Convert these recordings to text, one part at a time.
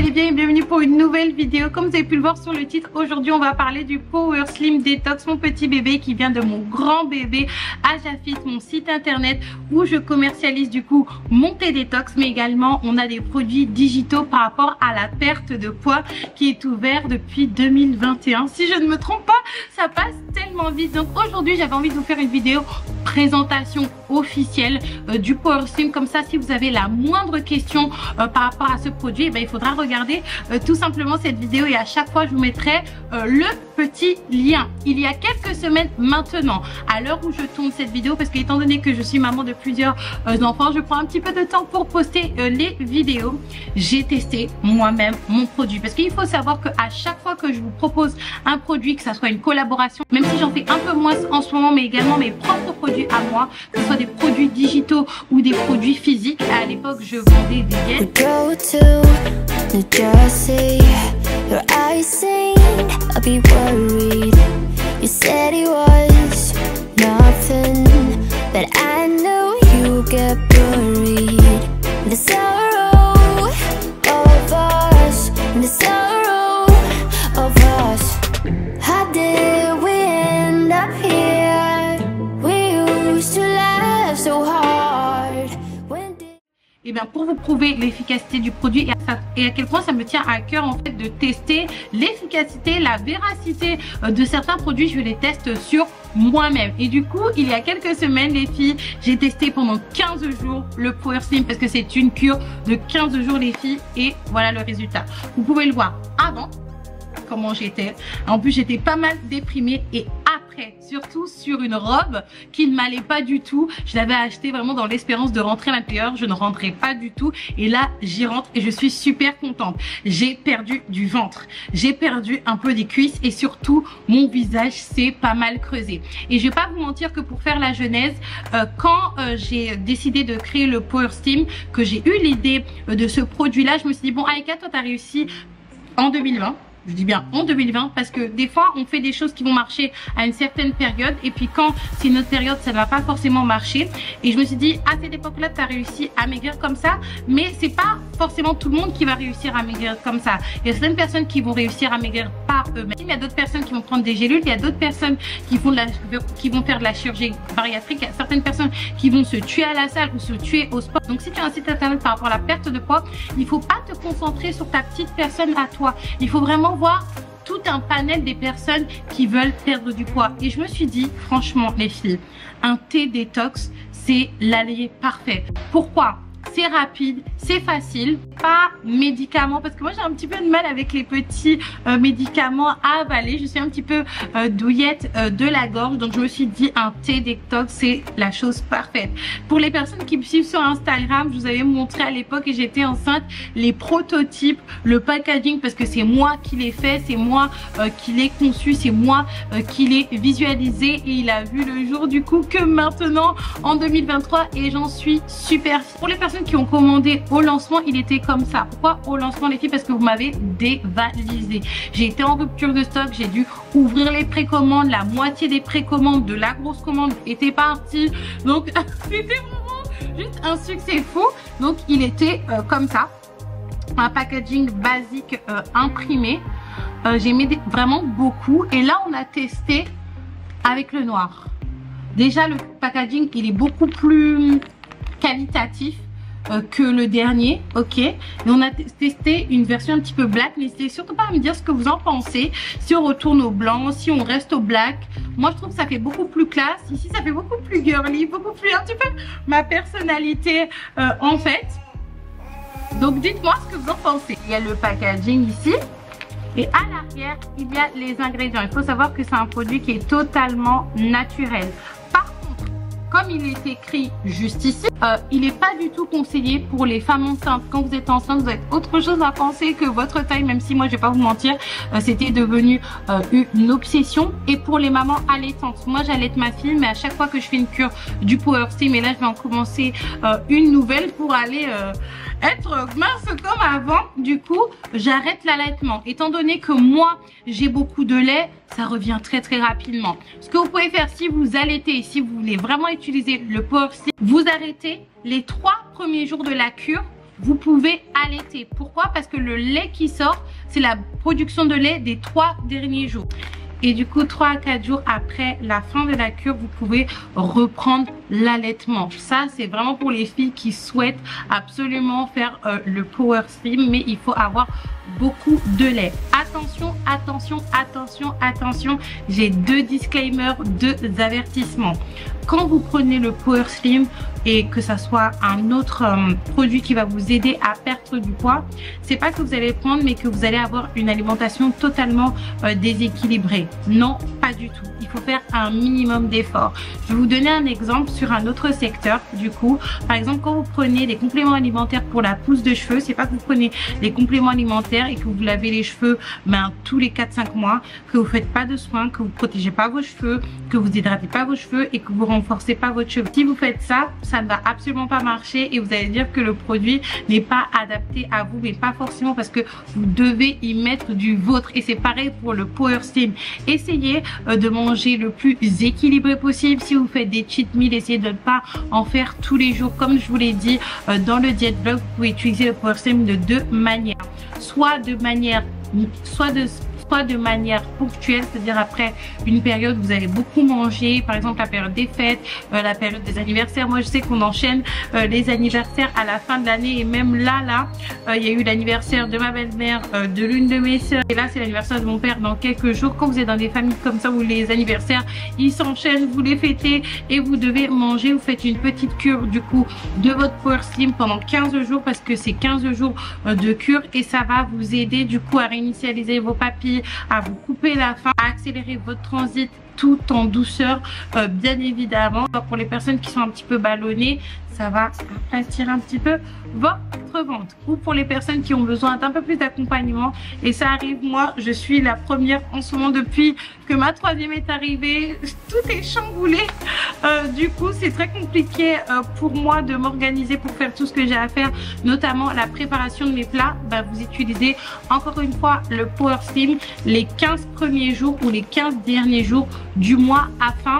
allez bien et bienvenue pour une nouvelle vidéo. Comme vous avez pu le voir sur le titre, aujourd'hui on va parler du Power Slim Detox, mon petit bébé qui vient de mon grand bébé Ajafit, mon site internet où je commercialise du coup mon thé détox, mais également on a des produits digitaux par rapport à la perte de poids qui est ouvert depuis 2021. Si je ne me trompe pas, ça passe tellement vite. Donc aujourd'hui j'avais envie de vous faire une vidéo présentation officielle du Power Slim. Comme ça, si vous avez la moindre question par rapport à ce produit, il faudra regarder tout simplement cette vidéo et à chaque fois je vous mettrai le petit lien. Il y a quelques semaines maintenant, à l'heure où je tourne cette vidéo, parce qu'étant donné que je suis maman de plusieurs enfants, je prends un petit peu de temps pour poster les vidéos. J'ai testé moi-même mon produit, parce qu'il faut savoir que à chaque fois que je vous propose un produit, que ça soit une collaboration, même si j'en fais un peu moins en ce moment, mais également mes propres produits à moi, que ce soit des produits digitaux ou des produits physiques. À l'époque, je vendais des gaines. New Jersey, your eyes sing, I'll be worried. You said it was nothing, but I know you get buried. The sorrow of us, the sorrow of us. How did we end up here? We used to laugh so hard. Et bien pour vous prouver l'efficacité du produit et à quel point ça me tient à cœur en fait de tester l'efficacité, la véracité de certains produits, je les teste sur moi-même. Et du coup, il y a quelques semaines les filles, j'ai testé pendant 15 jours le Power Slim parce que c'est une cure de 15 jours les filles et voilà le résultat. Vous pouvez le voir avant comment j'étais. En plus j'étais pas mal déprimée et après, surtout sur une robe qui ne m'allait pas du tout. Je l'avais achetée vraiment dans l'espérance de rentrer à l'intérieur. Je ne rentrais pas du tout et là j'y rentre et je suis super contente. J'ai perdu du ventre, j'ai perdu un peu des cuisses et surtout mon visage s'est pas mal creusé. Et je vais pas vous mentir que pour faire la genèse, quand j'ai décidé de créer le Power Slim, que j'ai eu l'idée de ce produit là, je me suis dit bon Aïka, toi t'as réussi en 2020. Je dis bien en 2020 parce que des fois on fait des choses qui vont marcher à une certaine période et puis quand c'est une autre période ça ne va pas forcément marcher. Et je me suis dit à cette époque là tu as réussi à maigrir comme ça, mais c'est pas forcément tout le monde qui va réussir à maigrir comme ça. Il y a certaines personnes qui vont réussir à maigrir par eux-mêmes, il y a d'autres personnes qui vont prendre des gélules, il y a d'autres personnes qui vont faire de la chirurgie bariatrique, il y a certaines personnes qui vont se tuer à la salle ou se tuer au sport. Donc si tu as un site internet par rapport à la perte de poids, il faut pas te concentrer sur ta petite personne à toi, il faut vraiment voir tout un panel des personnes qui veulent perdre du poids. Et je me suis dit franchement les filles, un thé détox c'est l'allié parfait. Pourquoi? C'est rapide, c'est facile, pas médicaments, parce que moi j'ai un petit peu de mal avec les petits médicaments à avaler. Je suis un petit peu douillette de la gorge, donc je me suis dit un thé détox c'est la chose parfaite. Pour les personnes qui me suivent sur Instagram, je vous avais montré à l'époque et j'étais enceinte les prototypes, le packaging, parce que c'est moi qui l'ai fait, c'est moi qui l'ai conçu, c'est moi qui l'ai visualisé et il a vu le jour du coup que maintenant en 2023 et j'en suis super fière. Pour les personnes qui ont commandé au lancement, il était comme ça. Pourquoi au lancement les filles? Parce que vous m'avez dévalisé. J'ai été en rupture de stock, j'ai dû ouvrir les précommandes, la moitié des précommandes de la grosse commande était partie. Donc c'était vraiment juste un succès fou. Donc il était comme ça, un packaging basique imprimé. J'aimais vraiment beaucoup et là on a testé avec le noir. Déjà le packaging il est beaucoup plus qualitatif que le dernier, ok. Et on a testé une version un petit peu black. N'hésitez surtout pas à me dire ce que vous en pensez. Si on retourne au blanc, si on reste au black. Moi je trouve que ça fait beaucoup plus classe. Ici ça fait beaucoup plus girly, beaucoup plus un petit peu ma personnalité en fait. Donc dites-moi ce que vous en pensez. Il y a le packaging ici. Et à l'arrière, il y a les ingrédients. Il faut savoir que c'est un produit qui est totalement naturel. Comme il est écrit juste ici, il n'est pas du tout conseillé pour les femmes enceintes. Quand vous êtes enceinte, vous avez autre chose à penser que votre taille, même si moi je vais pas vous mentir, c'était devenu une obsession. Et pour les mamans allaitantes, moi j'allaite ma fille, mais à chaque fois que je fais une cure du Power Slim, et là je vais en commencer une nouvelle pour aller être mince comme avant, du coup j'arrête l'allaitement. Étant donné que moi j'ai beaucoup de lait, ça revient très rapidement. Ce que vous pouvez faire si vous allaitez, si vous voulez vraiment utiliser le Power Slim, vous arrêtez les 3 premiers jours de la cure, vous pouvez allaiter. Pourquoi? Parce que le lait qui sort, c'est la production de lait des 3 derniers jours. Et du coup, 3 à 4 jours après la fin de la cure, vous pouvez reprendre l'allaitement. Ça, c'est vraiment pour les filles qui souhaitent absolument faire le Power Slim, mais il faut avoir beaucoup de lait. Attention, attention, attention, attention. J'ai 2 disclaimers, 2 avertissements. Quand vous prenez le Power Slim et que ça soit un autre produit qui va vous aider à perdre du poids, c'est pas que vous allez prendre, mais que vous allez avoir une alimentation totalement déséquilibrée. Non, pas du tout. Il faut faire un minimum d'efforts. Je vais vous donner un exemple sur un autre secteur. Du coup, par exemple, quand vous prenez des compléments alimentaires pour la pousse de cheveux, c'est pas que vous prenez des compléments alimentaires et que vous lavez les cheveux tous les 4-5 mois, que vous faites pas de soins, que vous protégez pas vos cheveux, que vous hydratez pas vos cheveux et que vous renforcez pas votre cheveu. Si vous faites ça, ça ne va absolument pas marcher et vous allez dire que le produit n'est pas adapté à vous, mais pas forcément, parce que vous devez y mettre du vôtre. Et c'est pareil pour le Power Slim. Essayez de manger le plus équilibré possible. Si vous faites des cheat meals, essayez de ne pas en faire tous les jours. Comme je vous l'ai dit dans le diet blog, vous pouvez utiliser le Power Slim de 2 manières. Soit de manière ponctuelle, c'est-à-dire après une période où vous avez beaucoup mangé, par exemple la période des fêtes, la période des anniversaires. Moi je sais qu'on enchaîne les anniversaires à la fin de l'année, et même là il y a eu l'anniversaire de ma belle-mère, de l'une de mes soeurs, et là c'est l'anniversaire de mon père dans quelques jours. Quand vous êtes dans des familles comme ça où les anniversaires ils s'enchaînent, vous les fêtez et vous devez manger, vous faites une petite cure du coup de votre Power Slim pendant 15 jours, parce que c'est 15 jours de cure, et ça va vous aider du coup à réinitialiser vos papilles, à vous couper la faim, à accélérer votre transit tout en douceur, bien évidemment. Pour les personnes qui sont un petit peu ballonnées, ça va attirer un petit peu votre ventre. Ou pour les personnes qui ont besoin d'un peu plus d'accompagnement, et ça arrive, moi je suis la première en ce moment. Depuis que ma 3e est arrivée, tout est chamboulé. Du coup c'est très compliqué pour moi de m'organiser pour faire tout ce que j'ai à faire, notamment la préparation de mes plats. Vous utilisez encore une fois le Power Slim les 15 premiers jours ou les 15 derniers jours du mois, afin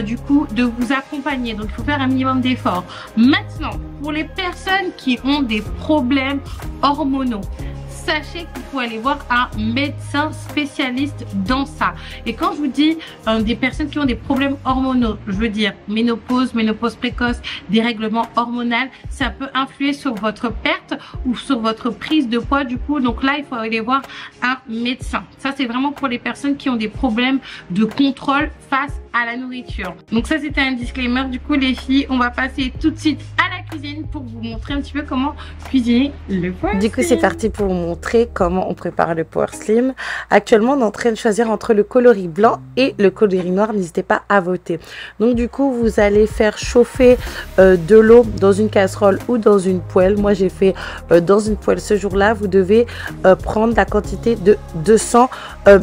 du coup de vous accompagner. Donc il faut faire un minimum d'efforts. Maintenant, pour les personnes qui ont des problèmes hormonaux, sachez qu'il faut aller voir un médecin spécialiste dans ça. Et quand je vous dis des personnes qui ont des problèmes hormonaux, je veux dire ménopause précoce, dérèglement hormonal, ça peut influer sur votre perte ou sur votre prise de poids du coup. Donc là, il faut aller voir un médecin. Ça, c'est vraiment pour les personnes qui ont des problèmes de contrôle face à la nourriture. Donc ça, c'était un disclaimer. Du coup, les filles, on va passer tout de suite à la cuisine pour vous montrer un petit peu comment cuisiner le Power Slim. Du coup, c'est parti pour vous montrer comment on prépare le Power Slim. Actuellement, on est en train de choisir entre le coloris blanc et le coloris noir. N'hésitez pas à voter. Donc du coup, vous allez faire chauffer de l'eau dans une casserole ou dans une poêle. Moi, j'ai fait dans une poêle ce jour-là. Vous devez prendre la quantité de 200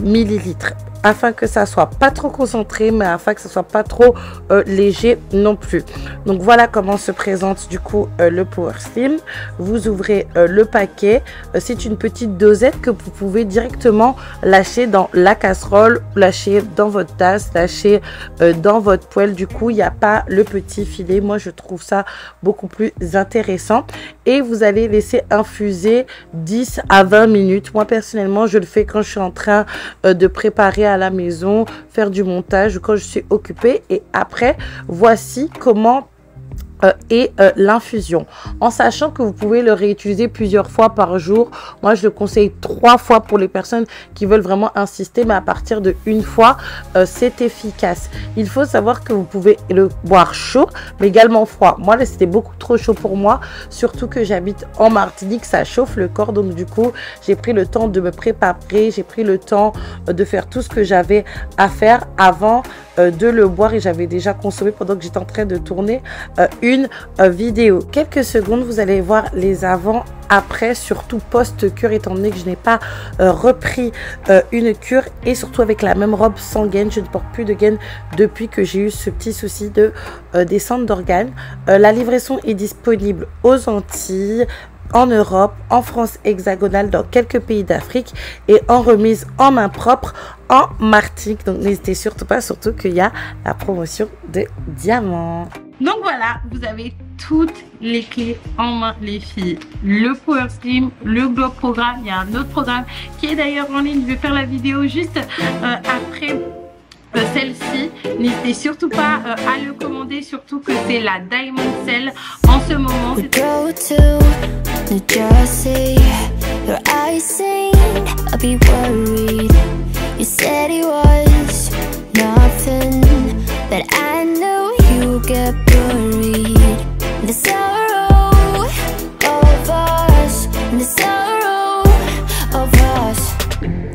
millilitres. Afin que ça soit pas trop concentré, mais afin que ça soit pas trop léger non plus. Donc voilà comment se présente du coup le Power Slim. Vous ouvrez le paquet. C'est une petite dosette que vous pouvez directement lâcher dans la casserole, lâcher dans votre tasse, lâcher dans votre poêle. Du coup, il n'y a pas le petit filet. Moi, je trouve ça beaucoup plus intéressant. Et vous allez laisser infuser 10 à 20 minutes. Moi, personnellement, je le fais quand je suis en train de préparer à la maison, faire du montage ou quand je suis occupée. Et après, voici comment l'infusion, en sachant que vous pouvez le réutiliser plusieurs fois par jour. Moi, je le conseille 3 fois pour les personnes qui veulent vraiment insister, mais à partir de 1 fois, c'est efficace. Il faut savoir que vous pouvez le boire chaud, mais également froid. Moi, là, c'était beaucoup trop chaud pour moi, surtout que j'habite en Martinique, ça chauffe le corps. Donc, du coup, j'ai pris le temps de me préparer, j'ai pris le temps de faire tout ce que j'avais à faire avant de le boire, et j'avais déjà consommé pendant que j'étais en train de tourner une vidéo. Quelques secondes, vous allez voir les avant après, surtout post-cure, étant donné que je n'ai pas repris une cure, et surtout avec la même robe sans gaine. Je ne porte plus de gaine depuis que j'ai eu ce petit souci de descente d'organes. La livraison est disponible aux Antilles, en Europe, en France hexagonale, dans quelques pays d'Afrique, et en remise en main propre en Martinique. Donc n'hésitez surtout pas, surtout qu'il y a la promotion de diamants. Donc voilà, vous avez toutes les clés en main les filles. Le Power Slim, le Glow Programme, il y a un autre programme qui est d'ailleurs en ligne, je vais faire la vidéo juste après celle-ci. N'hésitez surtout pas à le commander, surtout que c'est la Diamond Sale en ce moment. The sorrow of us, the sorrow of us.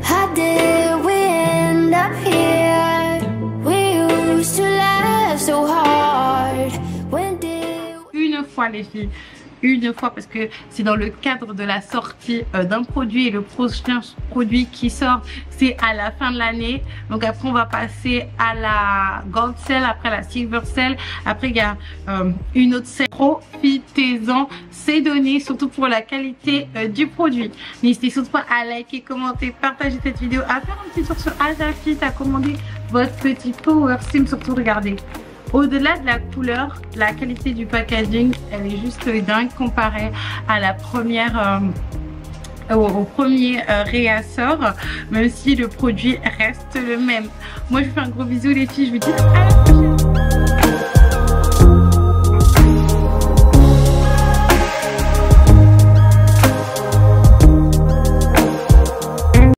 How did we end up here? We used to laugh so hard. When did... Une fois les filles, une fois, parce que c'est dans le cadre de la sortie d'un produit, et le prochain produit qui sort c'est à la fin de l'année. Donc après on va passer à la Gold Sale, après la Silver Sale, après il y a une autre sale. Profitez-en, c'est donné, surtout pour la qualité du produit. N'hésitez surtout pas à liker, commenter, partager cette vidéo, à faire un petit tour sur Ajafit, à commander votre petit Power Slim. Surtout regardez, au-delà de la couleur, la qualité du packaging, elle est juste dingue comparée à la première, au premier réassort, même si le produit reste le même. Moi, je vous fais un gros bisou les filles, je vous dis à la prochaine.